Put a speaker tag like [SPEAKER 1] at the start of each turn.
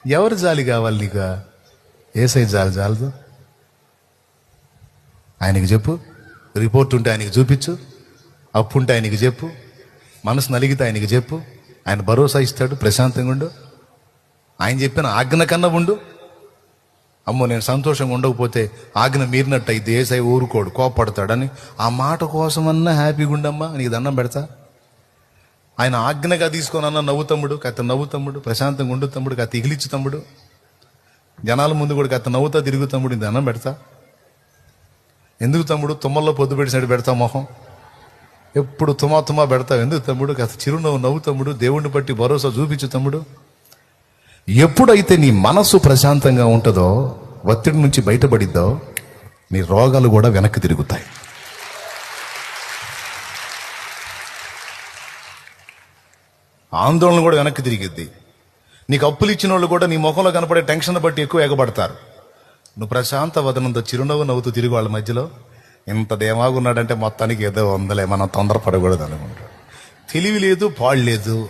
[SPEAKER 1] ఎవరి జాలి కావాలి నీకు? ఏసై జాలి చాలదు. ఆయనకి చెప్పు, రిపోర్ట్ ఉంటే ఆయనకి చూపించు, అప్పు ఉంటే ఆయనకి చెప్పు, మనసు నలిగితే ఆయనకి చెప్పు, ఆయన భరోసా ఇస్తాడు. ప్రశాంతంగా ఉండు. ఆయన చెప్పిన ఆజ్ఞ కన్నా ఉండు. అమ్మో నేను సంతోషంగా ఉండకపోతే ఆజ్ఞ మీరినట్టు అయితే ఏసై ఊరుకోడు, కోపడతాడని ఆ మాట కోసమన్నా హ్యాపీగా ఉండమ్మా, నీకు దండం పెడతా. ఆయన ఆజ్ఞగా తీసుకొని అన్న నవ్వు తమ్ముడు, కత్త నవ్వు తమ్ముడు, ప్రశాంతంగా ఉండు తమ్ముడు, కత్త ఇగిలిచ్చు తమ్ముడు, జనాల ముందు కూడా కత్త నవ్వుతా తిరుగు తమ్ముడు, నీకు దండం పెడతా. ఎందుకు తమ్ముడు తుమ్మల్లో పొద్దు పెట్టినట్టు పెడతా మొహం? ఎప్పుడు తుమా పెడతావు ఎందుకు తమ్ముడు? కథ చిరునవ్వు నవ్వు తమ్ముడు, దేవుణ్ణి బట్టి భరోసా చూపించు తమ్ముడు. ఎప్పుడైతే నీ మనసు ప్రశాంతంగా ఉంటుందో, ఒత్తిడి నుంచి బయటపడిద్దో, నీ రోగాలు కూడా వెనక్కి తిరుగుతాయి. ఆందోళన కూడా వెనక్కి తిరిగిద్ది. నీకు అప్పులు ఇచ్చిన వాళ్ళు కూడా నీ ముఖంలో కనపడే టెన్షన్ బట్టి ఎక్కువ ఎగబడతారు. నువ్వు ప్రశాంత వదనంతో చిరునవ్వు నవ్వుతూ తిరిగి వాళ్ళ మధ్యలో ఇంత దేమాగున్నాడంటే మొత్తానికి ఏదో ఉందలే, మనం తొందరపడకూడదు అనుకుంటాడు. తెలివి లేదు, పాడు లేదు.